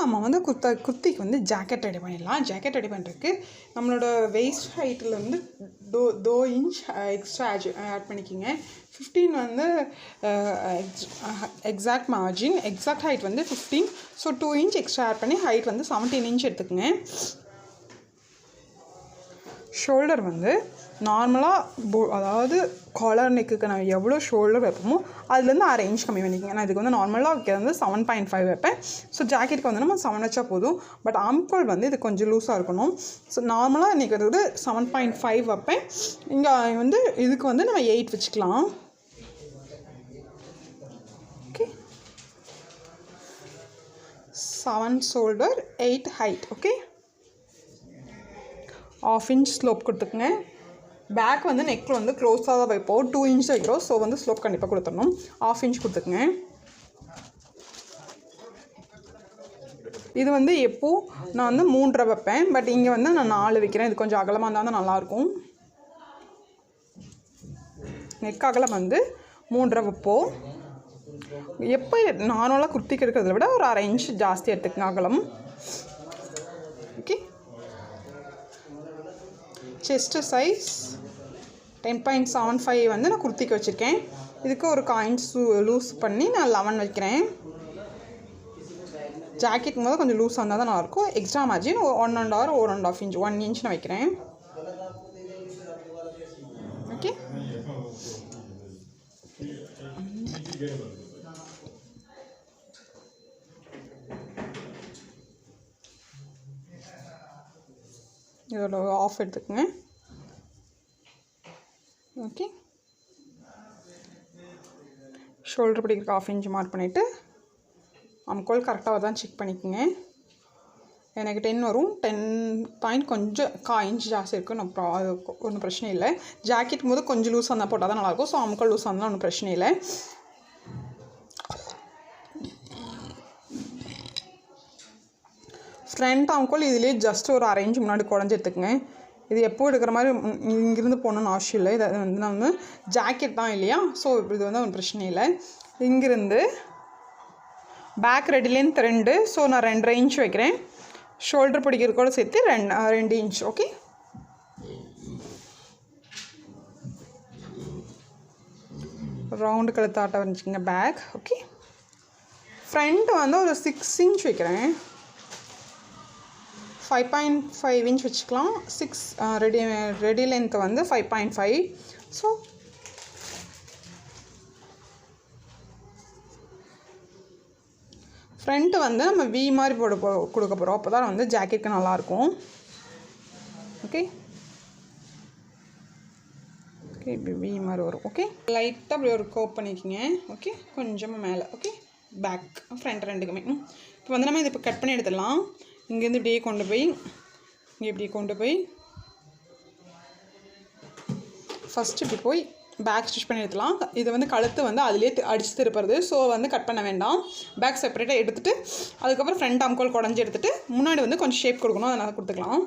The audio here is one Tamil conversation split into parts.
நம்ம வந்து குர்த்திக்கு வந்து ஜாக்கெட் ரெடி பண்ணிடலாம். ஜாக்கெட் ரெடி பண்ணுறதுக்கு நம்மளோட வெயிஸ்ட் ஹைட்டில் வந்து 2 இன்ச் எக்ஸ்ட்ரா ஆட் பண்ணிக்கிங்க. 15 வந்து எக்ஸாக்ட் மார்ஜின், எக்ஸாக்ட் ஹைட் வந்து 15. ஸோ 2 இன்ச் எக்ஸ்ட்ரா ஆட் பண்ணி ஹைட் வந்து 17 இன்ச் எடுத்துக்கோங்க. ஷோல்டர் வந்து நார்மலாக அதாவது காலர் நெக்குக்கு நான் எவ்வளோ ஷோல்டர் வைப்போமோ அதுலேருந்து 1/2 இன்ச் கம்மி பண்ணிக்கோங்க. நான் இதுக்கு வந்து நார்மலாக வைக்கிறது வந்து 7.5 வைப்பேன். ஸோ ஜாக்கெட்டுக்கு வந்து நம்ம 7 வச்சா போதும். பட் ஆம்கோல் வந்து இது கொஞ்சம் லூஸாக இருக்கணும். ஸோ நார்மலாக இன்றைக்கி வந்து 7.5 வைப்பேன். இங்கே வந்து இதுக்கு வந்து நம்ம 8 வச்சுக்கலாம். Okay, 7 shoulder 8 height. Okay, 1/2 inch slope கொடுத்துக்குங்க. பேக் வந்து நெக்கில் வந்து க்ளோஸாக தான் வைப்போம். 2 இன்ச் வைக்கிறோம். ஸோ வந்து ஸ்லோப் கண்டிப்பாக கொடுத்துடணும். 1/2 இன்ச் கொடுத்துக்குங்க. இது வந்து எப்போது நான் வந்து 3.5 வைப்பேன். பட் இங்கே வந்து நான் 4 வைக்கிறேன். இது கொஞ்சம் அகலமாக இருந்தால் தான் நல்லாயிருக்கும். நெக் அகலம் வந்து 3.5 வைப்போம். எப்போ நார்மலாக குர்த்திக்கு எடுக்கிறத விட ஒரு 1/2 இன்ச் ஜாஸ்தி எடுத்துக்கங்க அகலம். ஓகே, செஸ்ட்டு சைஸ் 10.75 வந்து நான் குர்த்திக்கு வச்சுருக்கேன். இதுக்கு ஒரு காயின்ஸ் லூஸ் பண்ணி நான் 11 வைக்கிறேன். ஜாக்கெட்டுக்கும் போது கொஞ்சம் லூஸாக இருந்தால் தான் நல்லாயிருக்கும். Extra margin 1.5 or 1.5 inch 1 inch நான் வைக்கிறேன். ஓகே, இதோட ஆஃப் எடுத்துக்கோங்க. ஓகே, ஷோல்டர் பிடிக்கிறதுக்கு 1/2 இன்ச் மார்க் பண்ணிவிட்டு ஆம்கோல் கரெக்டாக தான் செக் பண்ணிக்கோங்க. எனக்கு 10 வரும். 10 பாயிண்ட் கொஞ்சம் 1/4 இன்ச் ஜாஸ்தி இருக்குது. ஒன்றும் பிரச்சனை இல்லை. ஜாக்கெட் போது கொஞ்சம் லூஸாக இருந்தால் போட்டால் தான் நல்லாயிருக்கும். ஸோ ஆம்கோல் லூஸாக இருந்தால் ஒன்றும் பிரச்சனை இல்லை. ஃப்ரண்ட் ஆம்கோல் இதுலேயே ஜஸ்ட் ஒரு 1/2 இன்ச் முன்னாடி குறைஞ்சி எடுத்துக்கங்க. இது எப்போ எடுக்கிற மாதிரி இங்கேருந்து போகணுன்னு அவசியம் இல்லை. இது வந்து நம்ம ஜாக்கெட் தான் இல்லையா? ஸோ இது வந்து ஒரு பிரச்சனை இல்லை. இங்கேருந்து பேக் ரெடி லென்த் 2. ஸோ நான் 2.5 இன்ச் வைக்கிறேன். ஷோல்டர் பிடிக்கிறது கூட சேர்த்து 2 இன்ச். ஓகே, ரவுண்டு கழுத்தாட்ட வச்சுக்கோங்க பேக். ஓகே, ஃப்ரண்ட் வந்து ஒரு 6 இன்ச் வைக்கிறேன். 5.5 இன்ச் வச்சுக்கலாம். 6 ரெடி லென்த் வந்து 5.5. ஸோ ஃப்ரண்ட்டு வந்து நம்ம வி மாதிரி கொடுக்க போகிறோம். அப்போ தான் வந்து ஜாக்கெட்டுக்கு நல்லாயிருக்கும். ஓகே, ஓகே, இப்படி வி மாதிரி வரும். ஓகே, லைட்டாக அப்படி ஒரு கோப் பண்ணிக்கிங்க. ஓகே, கொஞ்சமாக மேலே. ஓகே, பேக் ஃப்ரண்ட் ரெண்டுக்குமே. இப்போ வந்து நம்ம இதை இப்போ கட் பண்ணி எடுத்துடலாம். இங்கேருந்து இப்படியே கொண்டு போய் இங்கே இப்படி கொண்டு போய் ஃபஸ்ட்டு இப்படி போய் பேக் ஸ்டிச் பண்ணி எடுத்துலாம். இது வந்து கழுத்து வந்து அதிலே அடித்து திருப்புறது. ஸோ வந்து கட் பண்ண வேண்டாம். பேக் செப்பரேட்டாக எடுத்துகிட்டு அதுக்கப்புறம் ஃப்ரண்ட் ஆம்கோல் குடஞ்சி எடுத்துகிட்டு முன்னாடி வந்து கொஞ்சம் ஷேப் கொடுக்கணும். அதனால் கொடுத்துக்கலாம்.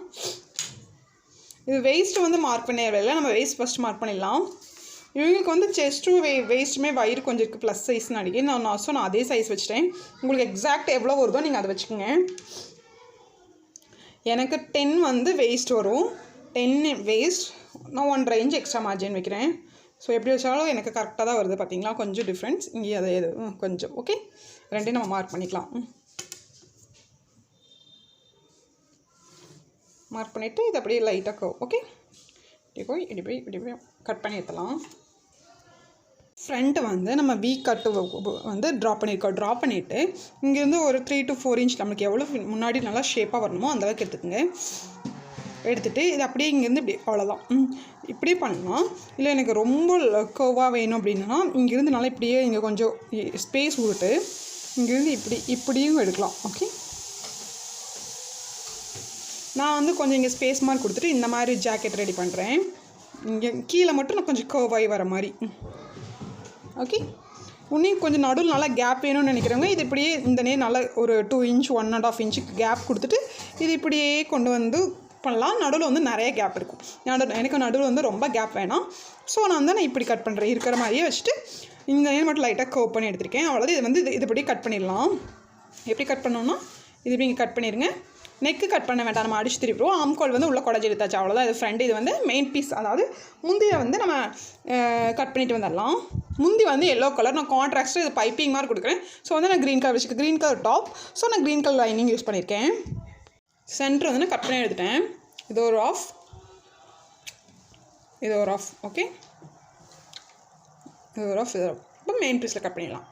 இது வெயிஸ்ட்டு வந்து மார்க் பண்ண வேலை. நம்ம வெயிஸ்ட் ஃபஸ்ட்டு மார்க் பண்ணிடலாம். இவங்களுக்கு வந்து செஸ்ட்டும் வெயிஸ்ட்டுமே வயிறு கொஞ்சம் இருக்குது ப்ளஸ் சைஸ்னு அடிக்கி நான் அதே சைஸ் வச்சுட்டேன். உங்களுக்கு எக்ஸாக்ட் எவ்வளோ வருதோ நீங்கள் அதை வச்சுக்கோங்க. எனக்கு 10 வந்து வெயிஸ்ட் வரும். 10 வெயிஸ்ட் நான் 1.5 இன்ச் எக்ஸ்ட்ரா மார்ஜின் வைக்கிறேன். ஸோ எப்படி வச்சாலும் எனக்கு கரெக்டாக தான் வருது. பார்த்தீங்களா, கொஞ்சம் டிஃப்ரென்ஸ் இங்கே அது கொஞ்சம். ஓகே, ரெண்டையும் நம்ம மார்க் பண்ணிக்கலாம். மார்க் பண்ணிவிட்டு இது அப்படியே லைட்டாக ஓகே இப்படி போய் கட் பண்ணி எடுத்துலாம். ஃப்ரண்ட்டு வந்து நம்ம வீக் கட்டு வந்து ட்ரா பண்ணிவிட்டு இங்கேருந்து ஒரு 3 to 4 இன்ச் நம்மளுக்கு எவ்வளோ முன்னாடி நல்லா ஷேப்பாக வரணுமோ அந்தளவுக்கு எடுத்துக்கோங்க. எடுத்துகிட்டு இது அப்படியே இங்கேருந்து இப்படி அவ்வளோதான். இப்படி பண்ணலாம். இல்லை எனக்கு ரொம்ப கர்வாக வேணும் அப்படின்னா இங்கேருந்து நல்லா இப்படியே இங்கே கொஞ்சம் ஸ்பேஸ் விட்டு இங்கேருந்து இப்படியும் எடுக்கலாம். ஓகே, நான் வந்து கொஞ்சம் இங்கே ஸ்பேஸ் மாதிரி கொடுத்துட்டு இந்த மாதிரி ஜாக்கெட் ரெடி பண்ணுறேன். இங்கே கீழே மட்டும் நான் கொஞ்சம் கர்வாகி வர மாதிரி. ஓகே, இன்னும் கொஞ்சம் நடுவில் நல்லா கேப் வேணும்னு நினைக்கிறவங்க இது இப்படியே இந்த நல்லா ஒரு 2 இன்ச் 1.5 இன்ச்சுக்கு கேப் கொடுத்துட்டு இது இப்படியே கொண்டு வந்து பண்ணலாம். நடுவில் வந்து நிறைய கேப் இருக்கும். எனக்கு நடுவில் வந்து ரொம்ப கேப் வேணாம். ஸோ நான் இப்படி கட் பண்ணுறேன். இருக்கிற மாதிரியே வச்சுட்டு இந்த மட்டும் லைட்டாக கர்வ் பண்ணி எடுத்துருக்கேன். அவ்வளோதான். இது வந்து இது இப்படி கட் பண்ணிடலாம். எப்படி கட் பண்ணோன்னா இது இப்படி இங்கே கட் பண்ணிடுங்க. நெக்கு கட் பண்ண வேண்டாம், நம்ம அடிச்சு திருப்பிடுவோம். ஆம்கோல் வந்து உள்ள குடஞ்சி எடுத்தாச்சு, அவ்வளோதான். இது ஃப்ரண்ட். இது வந்து மெயின் பீஸ், அதாவது முந்தியை வந்து நம்ம கட் பண்ணிட்டு வந்துடலாம். முந்தி வந்து எல்லோ கலர், நான் கான்ட்ராஸ்ட்டு இது பைப்பிங் மாதிரி கொடுக்குறேன். ஸோ வந்து நான் க்ரீன் கலர் வச்சுருக்கேன், க்ரீன் கலர் டாப். ஸோ நான் க்ரீன் கலர் லைனிங் யூஸ் பண்ணியிருக்கேன். சென்டர் வந்து நான் கட் பண்ணி எடுத்துட்டேன். இது ஒரு ஆஃப், இது ஒரு ஆஃப். ஓகே, இது ஒரு ஆஃப், இது ஒரு ஆஃப். இப்போ மெயின் பீஸில் கட் பண்ணிடலாம்.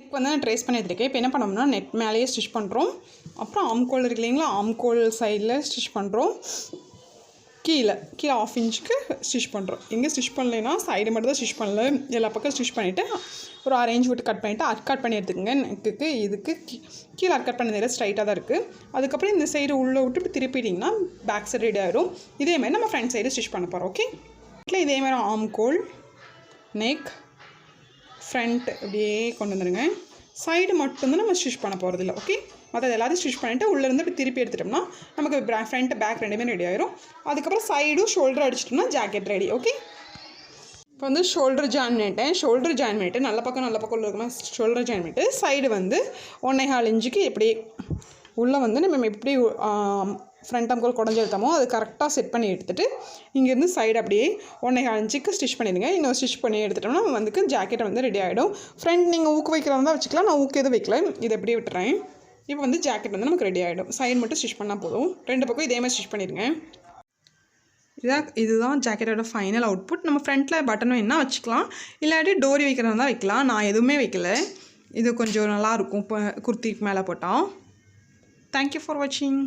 இப்போ வந்து நான் ட்ரேஸ் பண்ணி எடுத்துருக்கேன். இப்போ என்ன பண்ணோம்னா நெட் மேலேயே ஸ்டிச் பண்ணுறோம். அப்புறம் ஆம்கோல் இருக்கு இல்லைங்களா, ஆம்கோல் சைடில் ஸ்டிச் பண்ணுறோம். கீழே 1/2 இன்ச்சுக்கு ஸ்டிச் பண்ணுறோம். எங்கே ஸ்டிச் பண்ணலைன்னா சைடு மட்டும் தான் ஸ்டிச் பண்ணல, எல்லா பக்கம் ஸ்டிச் பண்ணிவிட்டு ஒரு 6 இன்ச் விட்டு கட் பண்ணிவிட்டு அட் கட் பண்ணி எடுத்துக்கோங்க. நெக்குக்கு இதுக்கு கீழே அட் கட் பண்ண ஸ்ட்ரைட்டாக தான் இருக்குது. அதுக்கப்புறம் இந்த சைடு உள்ளே விட்டு இப்படி திருப்பிட்டிங்கன்னா பேக் சைடு ரெடி ஆகிடும். இதேமாதிரி நம்ம ஃப்ரண்ட் சைடு ஸ்டிச் பண்ண போகிறோம். ஓகே, இதேமாதிரி ஆம்கோல், நெக், ஃப்ரண்ட் அப்படியே கொண்டு வந்துடுங்க. சைடு மட்டும்தான் நம்ம ஸ்டிச் பண்ண போகிறது இல்லை. ஓகே, மற்றது எல்லாத்தையும் ஸ்டிச் பண்ணிவிட்டு உள்ளேருந்து இப்படி திருப்பி எடுத்துட்டோம்னா நமக்கு ஃப்ரண்ட் பேக் ரெண்டுமே ரெடி ஆயிரும். அதுக்கப்புறம் சைடும் ஷோல்டர் அடிச்சிட்டோம்னா ஜாக்கெட் ரெடி. ஓகே, இப்போ வந்து ஷோல்டர் ஜாயின் பண்ணிட்டேன். ஷோல்டர் ஜாயின் பண்ணிவிட்டு நல்ல பக்கம் இருக்கணும். ஷோல்டர் ஜாயின் பண்ணிவிட்டு சைடு வந்து 1.25 இன்ச்சுக்கு இப்படி உள்ளே வந்து நம்ம எப்படி ஃப்ரண்ட் ஆம்கோல் குடஞ்சி எடுத்தோமோ அது கரெக்டாக செட் பண்ணி எடுத்துகிட்டு இங்கேருந்து சைடு அப்படியே 1.25 இன்ச்சுக்கு ஸ்டிச் பண்ணிடுங்க. இன்னும் ஸ்டிச் பண்ணி எடுத்துட்டோம்னா வந்து ஜாக்கெட் வந்து ரெடி ஆகிடும். ஃப்ரண்ட் நீங்கள் ஊக்கு வைக்கிறதா வச்சுக்கலாம், நான் ஊக்கு எதுவும் வைக்கல, இதை எப்படியே விட்டுறேன். இப்போ வந்து ஜாக்கெட் வந்து நமக்கு ரெடி ஆகிடும். சைடு மட்டும் ஸ்டிச் பண்ணால் போதும். 2 பக்கம் இதே மாதிரி ஸ்டிச் பண்ணிடுங்க. இதுதான் ஜாக்கெட்டோட ஃபைனல் அவுட்புட். நம்ம ஃப்ரண்ட்டில் பட்டன் என்ன வச்சுக்கலாம், இல்லாட்டி டோரி வைக்கிறதா தான் வைக்கலாம். நான் எதுவுமே வைக்கல. இது கொஞ்சம் நல்லாயிருக்கும் இப்போ குர்த்திக்கு மேலே போட்டால். தேங்க்யூ ஃபார் வாட்சிங்.